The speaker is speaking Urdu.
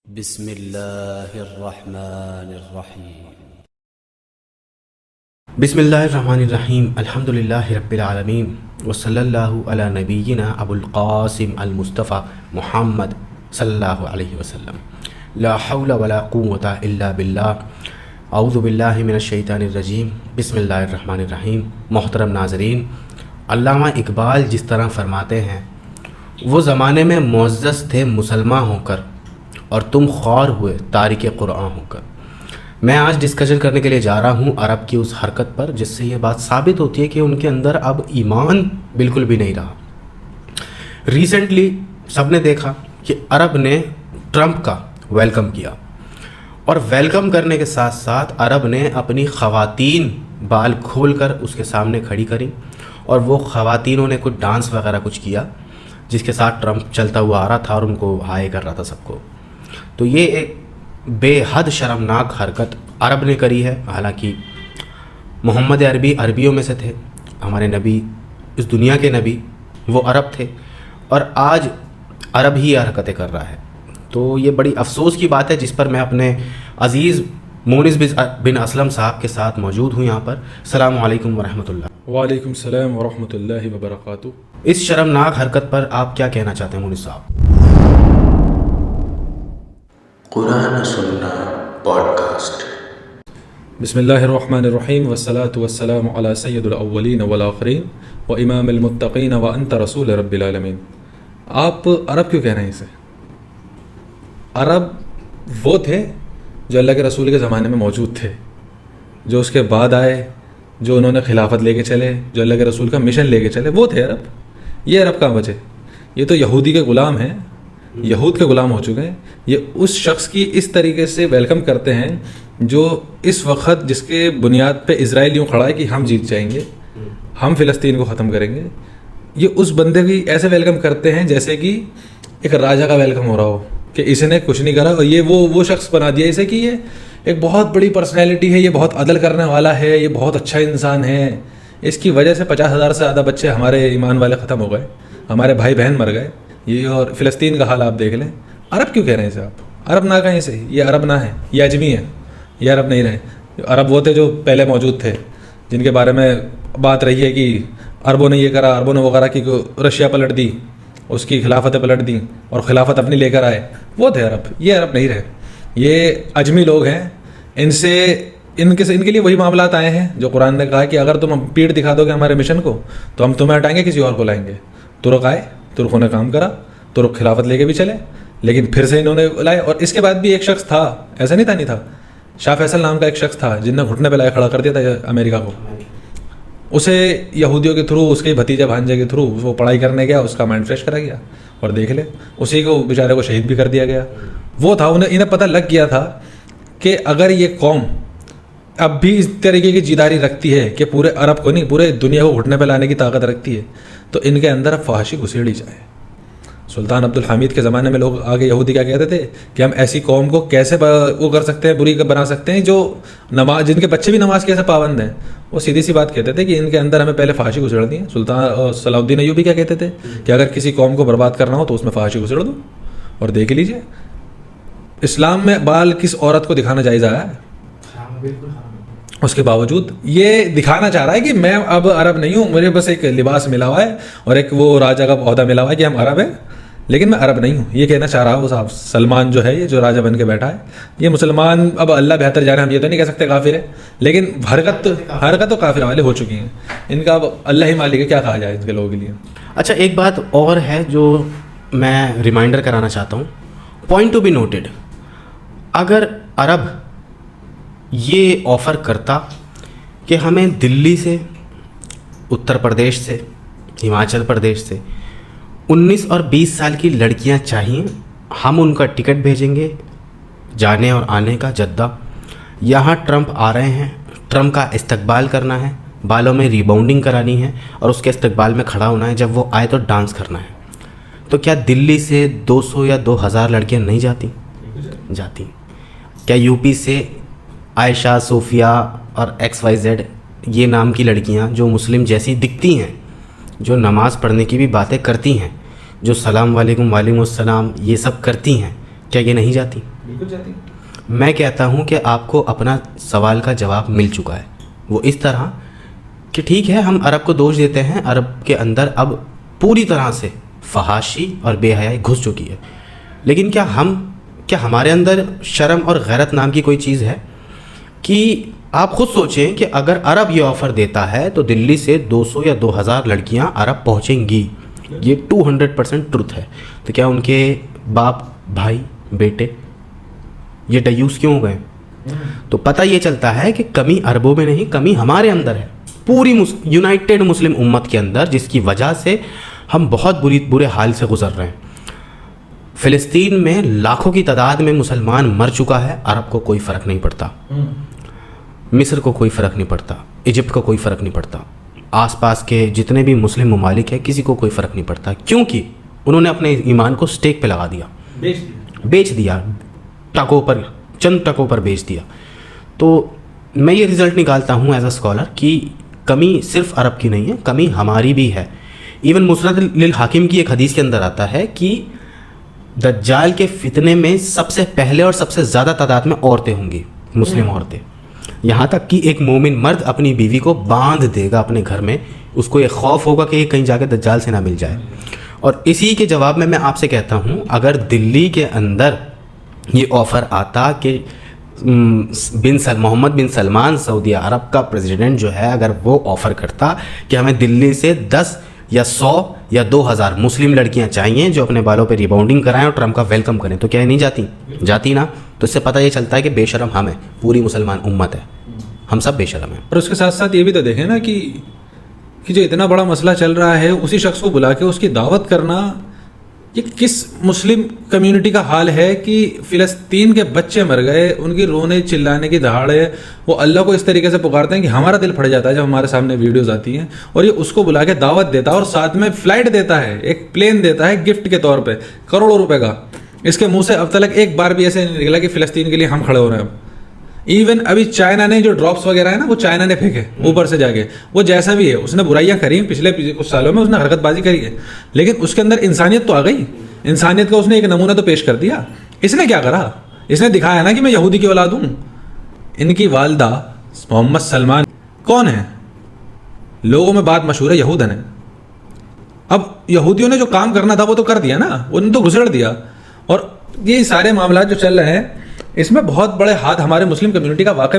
بسم اللہ الرحمن الرحیم بسم اللہ الرحمن الرحیم الحمدللہ رب العالمین وصلی اللہ علی نبینا ابو القاسم المصطفیٰ محمد صلی اللہ علیہ وسلم لا حول ولا قوة الا باللہ اعوذ باللہ من الشیطان الرجیم بسم اللہ الرحمن الرحیم۔ محترم ناظرین، علامہ اقبال جس طرح فرماتے ہیں، وہ زمانے میں معزز تھے مسلمان ہو کر اور تم خوار ہوئے تارک قرآن ہو کر۔ میں آج ڈسکشن کرنے کے لیے جا رہا ہوں عرب کی اس حرکت پر جس سے یہ بات ثابت ہوتی ہے کہ ان کے اندر اب ایمان بالکل بھی نہیں رہا۔ ریسنٹلی سب نے دیکھا کہ عرب نے ٹرمپ کا ویلکم کیا، اور ویلکم کرنے کے ساتھ ساتھ عرب نے اپنی خواتین بال کھول کر اس کے سامنے کھڑی کری، اور وہ خواتینوں نے کچھ ڈانس وغیرہ کچھ کیا جس کے ساتھ ٹرمپ چلتا ہوا آ رہا تھا اور ان کو ہائے کر رہا تھا سب کو۔ تو یہ ایک بے حد شرمناک حرکت عرب نے کری ہے، حالانکہ محمد عربی عربیوں میں سے تھے، ہمارے نبی، اس دنیا کے نبی وہ عرب تھے، اور آج عرب ہی حرکتیں کر رہا ہے۔ تو یہ بڑی افسوس کی بات ہے جس پر میں اپنے عزیز مونس بن اسلم صاحب کے ساتھ موجود ہوں یہاں پر۔ السلام علیکم ورحمۃ اللہ۔ وعلیکم السلام ورحمۃ اللہ وبرکاتہ۔ اس شرمناک حرکت پر آپ کیا کہنا چاہتے ہیں مونس صاحب؟ قرآن سننا پوڈ کاسٹ۔ بسم اللہ الرحمن الرحیم والصلاة والسلام علی سید الاولین والآخرین و امام المتقین و انت رسول رب العالمین۔ آپ عرب کیوں کہہ رہے ہیں اسے؟ عرب وہ تھے جو اللہ کے رسول کے زمانے میں موجود تھے، جو اس کے بعد آئے، جو انہوں نے خلافت لے کے چلے، جو اللہ کے رسول کا مشن لے کے چلے، وہ تھے عرب۔ یہ عرب کہاں بچے؟ یہ تو یہودی کے غلام ہیں، یہود کے غلام ہو چکے ہیں۔ یہ اس شخص کی اس طریقے سے ویلکم کرتے ہیں جو اس وقت جس کے بنیاد پہ اسرائیل یوں کھڑا ہے کہ ہم جیت جائیں گے، ہم فلسطین کو ختم کریں گے۔ یہ اس بندے کی ایسے ویلکم کرتے ہیں جیسے کہ ایک راجہ کا ویلکم ہو رہا ہو کہ اس نے کچھ نہیں کرا، اور یہ وہ شخص بنا دیا اسے کہ یہ ایک بہت بڑی پرسنالٹی ہے، یہ بہت عدل کرنے والا ہے، یہ بہت اچھا انسان ہے۔ اس کی وجہ سے 50,000 سے زیادہ بچے ہمارے ایمان والے ختم ہو گئے، ہمارے بھائی بہن مر گئے۔ یہ اور فلسطین کا حال آپ دیکھ لیں۔ عرب کیوں کہہ رہے ہیں اسے آپ؟ عرب نہ کہیں اسے، یہ عرب نہ ہے، یہ عجمی ہے، یہ عرب نہیں رہے۔ عرب وہ تھے جو پہلے موجود تھے، جن کے بارے میں بات رہی ہے کہ عربوں نے یہ کرا، عربوں نے وہ کرا، کہ رشیا پلٹ دی، اس کی خلافتیں پلٹ دیں اور خلافت اپنی لے کر آئے، وہ تھے عرب۔ یہ عرب نہیں رہے، یہ عجمی لوگ ہیں۔ ان کے لیے وہی معاملات آئے ہیں جو قرآن نے کہا کہ اگر تم پیٹ دکھا دو گے ہمارے مشن کو تو ہم تمہیں ہٹائیں گے، کسی اور کو لائیں گے۔ ترک آئے، ترکوں نے کام کرا، ترک خلافت لے کے بھی چلے، لیکن پھر سے انہوں نے لائے۔ اور اس کے بعد بھی ایک شخص تھا، ایسا نہیں تھا، شاہ فیصل نام کا ایک شخص تھا جن نے گھٹنے پہ لائے کھڑا کر دیا تھا امریکہ کو۔ اسے یہودیوں کے تھرو، اس کے بھتیجے بھانجے کے تھرو وہ پڑھائی کرنے گیا، اس کا مائنڈ فریش کرا گیا، اور دیکھ لے اسی کو بیچارے کو شہید بھی کر دیا گیا۔ وہ تھا، انہیں پتہ لگ گیا تھا کہ اگر یہ قوم اب بھی اس طریقے کی جیداری رکھتی ہے کہ پورے عرب کو نہیں، پورے دنیا کو گھٹنے پہ لانے کی طاقت رکھتی ہے، تو ان کے اندر اب فحاشی گھسیڑی جائے۔ سلطان عبدالحمید کے زمانے میں لوگ آگے یہودی کیا کہتے تھے کہ ہم ایسی قوم کو کیسے وہ کر سکتے ہیں، بری بنا سکتے ہیں، جو نماز، جن کے بچے بھی نماز کیسے پابند ہیں۔ وہ سیدھی سی بات کہتے تھے کہ ان کے اندر ہمیں پہلے فحاشی گھسیڑ دی ہے۔ سلطان صلاح الدین ایوبی کیا کہتے تھے کہ اگر کسی قوم کو برباد کرنا ہو تو اس میں فحاشی گھسیڑ دو۔ اور دیکھ لیجئے اسلام میں بال کس عورت کو دکھانا جائز ہے، اس کے باوجود یہ دکھانا چاہ رہا ہے کہ میں اب عرب نہیں ہوں، مجھے بس ایک لباس ملا ہوا ہے اور ایک وہ راجہ کا عہدہ ملا ہوا ہے کہ ہم عرب ہیں، لیکن میں عرب نہیں ہوں۔ یہ کہنا چاہ رہا ہے وہ صاحب سلمان جو ہے، یہ جو راجہ بن کے بیٹھا ہے، یہ مسلمان، اب اللہ بہتر جانے، ہم یہ تو نہیں کہہ سکتے کافر ہے، لیکن حرکت تو کافر والے ہو چکی ہیں۔ ان کا اب اللہ ہی مالک ہے، کیا کہا جائے ان کے لوگوں کے لیے۔ اچھا، ایک بات اور ہے جو میں ریمائنڈر کرانا چاہتا ہوں، پوائنٹ ٹو بی نوٹڈ۔ اگر عرب یہ آفر کرتا کہ ہمیں دلی سے، اتر پردیش سے، ہماچل پردیش سے 19 اور 20 سال کی لڑکیاں چاہیے، ہم ان کا ٹکٹ بھیجیں گے جانے اور آنے کا جدہ، یہاں ٹرمپ آ رہے ہیں، ٹرمپ کا استقبال کرنا ہے، بالوں میں ریباؤنڈنگ کرانی ہے اور اس کے استقبال میں کھڑا ہونا ہے، جب وہ آئے تو ڈانس کرنا ہے، تو کیا دلی سے 200 یا 2000 لڑکیاں نہیں جاتی؟ کیا یو پی سے عائشہ، صوفیہ اور XYZ یہ نام کی لڑکیاں جو مسلم جیسی دکھتی ہیں، جو نماز پڑھنے کی بھی باتیں کرتی ہیں، جو سلام علیکم وعلیکم السلام یہ سب کرتی ہیں، کیا یہ نہیں جاتی؟ بالکل جاتی. میں کہتا ہوں کہ آپ کو اپنا سوال کا جواب مل چکا ہے. وہ اس طرح کہ ٹھیک ہے ہم عرب کو دوش دیتے ہیں، عرب کے اندر اب پوری طرح سے فحاشی اور بے حیائی گھس چکی ہے، لیکن کیا ہمارے اندر شرم اور غیرت نام کی کوئی چیز ہے؟ کہ آپ خود سوچیں کہ اگر عرب یہ آفر دیتا ہے تو دلی سے 200 یا 2000 لڑکیاں عرب پہنچیں گی. یہ 200% ٹروتھ ہے. تو کیا ان کے باپ، بھائی، بیٹے یہ ڈیوس کیوں ہو گئے؟ تو پتہ یہ چلتا ہے کہ کمی عربوں میں نہیں، کمی ہمارے اندر ہے، پوری یونائٹڈ مسلم امت کے اندر، جس کی وجہ سے ہم بہت برے حال سے گزر رہے ہیں. فلسطین میں لاکھوں کی تعداد میں مسلمان مر چکا ہے، عرب کو کوئی فرق نہیں پڑتا، مصر کو کوئی فرق نہیں پڑتا، ایجپٹ کو کوئی فرق نہیں پڑتا، آس پاس کے جتنے بھی مسلم ممالک ہیں کسی کو کوئی فرق نہیں پڑتا، کیونکہ انہوں نے اپنے ایمان کو سٹیک پہ لگا دیا، بیچ دیا، چند ٹکوں پر بیچ دیا. تو میں یہ رزلٹ نکالتا ہوں ایز اے اسکالر کہ کمی صرف عرب کی نہیں ہے، کمی ہماری بھی ہے. ایون مسند للحاکم کی ایک حدیث کے اندر آتا ہے کہ دجال کے فتنے میں سب سے پہلے اور سب سے زیادہ تعداد میں عورتیں ہوں گی، مسلم عورتیں، یہاں تک کہ ایک مومن مرد اپنی بیوی کو باندھ دے گا اپنے گھر میں، اس کو یہ خوف ہوگا کہ یہ کہیں جا کے دجال سے نہ مل جائے. اور اسی کے جواب میں آپ سے کہتا ہوں اگر دلی کے اندر یہ آفر آتا کہ محمد بن سلمان سعودی عرب کا پریزیڈنٹ جو ہے، اگر وہ آفر کرتا کہ ہمیں دلی سے 10 یا 100 یا 2000 مسلم لڑکیاں چاہیے جو اپنے بالوں پہ ریباؤنڈنگ کرائیں اور ٹرمپ کا ویلکم کریں، تو کیا یہ نہیں جاتی نا؟ تو اس سے پتہ یہ چلتا ہے کہ بے شرم ہم ہیں، پوری مسلمان امت ہے، ہم سب بے شرم ہیں. اور اس کے ساتھ ساتھ یہ بھی تو دیکھیں نا کہ جو اتنا بڑا مسئلہ چل رہا ہے اسی شخص کو بلا کے اس کی دعوت کرنا، یہ کس مسلم کمیونٹی کا حال ہے کہ فلسطین کے بچے مر گئے، ان کی رونے چلانے کی دہاڑے وہ اللہ کو اس طریقے سے پکارتے ہیں کہ ہمارا دل پھٹ جاتا ہے جب ہمارے سامنے ویڈیوز آتی ہیں. اور یہ اس کو بلا کے دعوت دیتا ہے اور ساتھ میں فلائٹ دیتا ہے، ایک پلین دیتا ہے گفٹ کے طور پہ کروڑوں روپے کا. اس کے منہ سے اب تک ایک بار بھی ایسے نہیں نکلا کہ فلسطین کے لیے ہم کھڑے ہو رہے ہیں. اب ایون ابھی چائنا نے جو ڈراپس وغیرہ ہے نا وہ چائنا نے پھینکے اوپر سے جا کے، وہ جیسا بھی ہے اس نے برائیاں کری ہیں پچھلے کچھ سالوں میں، اس نے حرکت بازی کری ہے، لیکن اس کے اندر انسانیت تو آ گئی، انسانیت کا اس نے ایک نمونہ تو پیش کر دیا. اس نے کیا کرا؟ اس نے دکھایا نا کہ میں یہودی کی اولاد ہوں. ان کی والدہ محمد سلمان کون ہے؟ لوگوں میں بات مشہور ہے یہودن ہے. اب یہودیوں نے جو کام کرنا تھا وہ تو کر دیا نا، انہوں نے تو گھسڑ دیا. اور یہ سارے معاملات جو چل رہے ہیں اس میں بہت بڑے ہاتھ ہمارے مسلم کمیونٹی کا واقعی